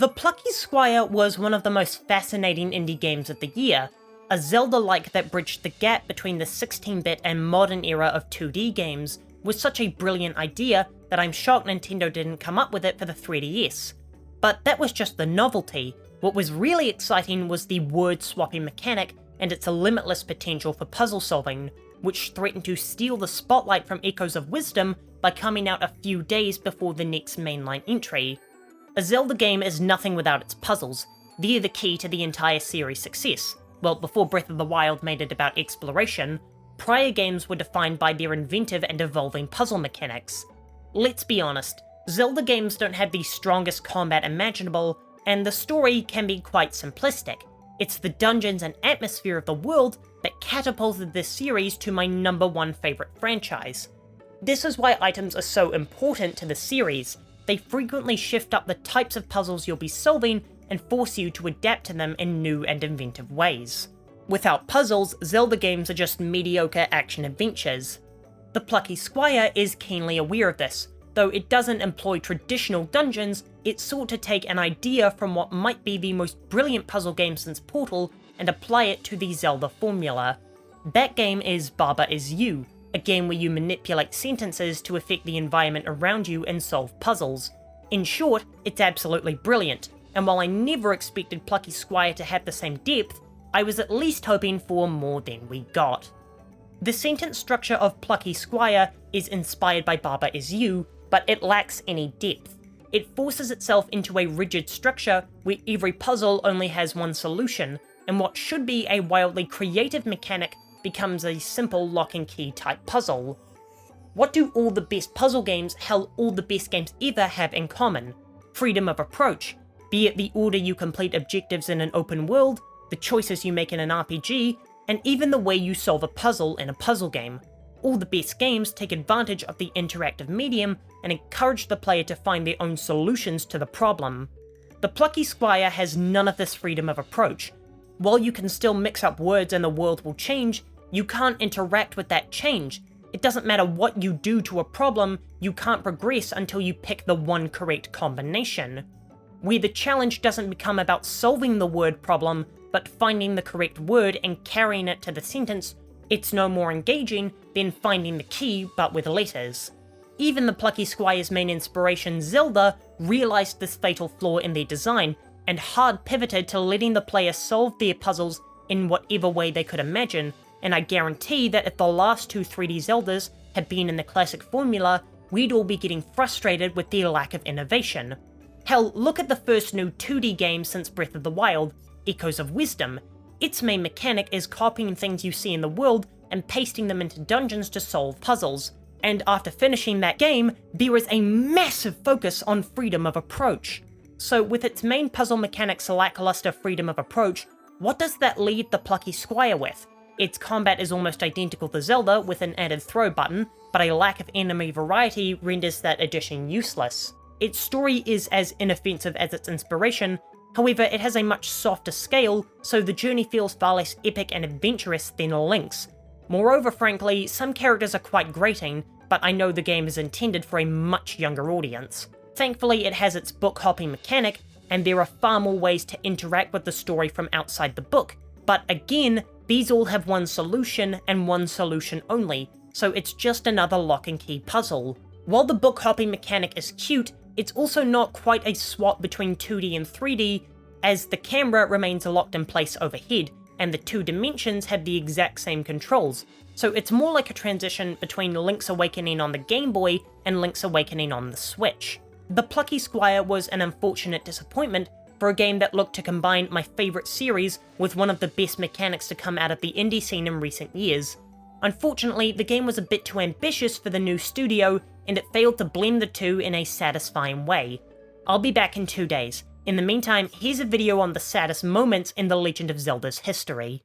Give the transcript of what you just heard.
The Plucky Squire was one of the most fascinating indie games of the year, a Zelda-like that bridged the gap between the 16-bit and modern era of 2D games, was such a brilliant idea that I'm shocked Nintendo didn't come up with it for the 3DS. But that was just the novelty. What was really exciting was the word-swapping mechanic and its limitless potential for puzzle solving, which threatened to steal the spotlight from Echoes of Wisdom by coming out a few days before the next mainline entry. A Zelda game is nothing without its puzzles. They're the key to the entire series' success. Well, before Breath of the Wild made it about exploration, prior games were defined by their inventive and evolving puzzle mechanics. Let's be honest, Zelda games don't have the strongest combat imaginable, and the story can be quite simplistic. It's the dungeons and atmosphere of the world that catapulted this series to my #1 favorite franchise. This is why items are so important to the series. They frequently shift up the types of puzzles you'll be solving and force you to adapt to them in new and inventive ways. Without puzzles, Zelda games are just mediocre action-adventures. The Plucky Squire is keenly aware of this. Though it doesn't employ traditional dungeons, it sought to take an idea from what might be the most brilliant puzzle game since Portal and apply it to the Zelda formula. That game is Baba Is You, a game where you manipulate sentences to affect the environment around you and solve puzzles. In short, it's absolutely brilliant, and while I never expected Plucky Squire to have the same depth, I was at least hoping for more than we got. The sentence structure of Plucky Squire is inspired by Baba Is You, but it lacks any depth. It forces itself into a rigid structure where every puzzle only has one solution, and what should be a wildly creative mechanic becomes a simple lock and key type puzzle. What do all the best puzzle games, hell all the best games ever, have in common? Freedom of approach, be it the order you complete objectives in an open world, the choices you make in an RPG, and even the way you solve a puzzle in a puzzle game. All the best games take advantage of the interactive medium and encourage the player to find their own solutions to the problem. The Plucky Squire has none of this freedom of approach. While you can still mix up words and the world will change, you can't interact with that change. It doesn't matter what you do to a problem, you can't progress until you pick the one correct combination. Where the challenge doesn't become about solving the word problem, but finding the correct word and carrying it to the sentence, it's no more engaging than finding the key but with letters. Even the Plucky Squire's main inspiration, Zelda, realised this fatal flaw in their design, and hard pivoted to letting the player solve their puzzles in whatever way they could imagine, and I guarantee that if the last two 3D Zeldas had been in the classic formula, we'd all be getting frustrated with their lack of innovation. Hell, look at the first new 2D game since Breath of the Wild, Echoes of Wisdom. Its main mechanic is copying things you see in the world and pasting them into dungeons to solve puzzles. And after finishing that game, there is a massive focus on freedom of approach. So with its main puzzle mechanic's lackluster freedom of approach, what does that leave the Plucky Squire with? Its combat is almost identical to Zelda with an added throw button, but a lack of enemy variety renders that addition useless. Its story is as inoffensive as its inspiration, however it has a much softer scale, so the journey feels far less epic and adventurous than Link's. Moreover, frankly, some characters are quite grating, but I know the game is intended for a much younger audience. Thankfully, it has its book hopping mechanic, and there are far more ways to interact with the story from outside the book, but again, these all have one solution and one solution only, so it's just another lock and key puzzle. While the book hopping mechanic is cute, it's also not quite a swap between 2D and 3D, as the camera remains locked in place overhead, and the two dimensions have the exact same controls, so it's more like a transition between Link's Awakening on the Game Boy and Link's Awakening on the Switch. The Plucky Squire was an unfortunate disappointment for a game that looked to combine my favourite series with one of the best mechanics to come out of the indie scene in recent years. Unfortunately, the game was a bit too ambitious for the new studio, and it failed to blend the two in a satisfying way. I'll be back in 2 days. In the meantime, here's a video on the saddest moments in The Legend of Zelda's history.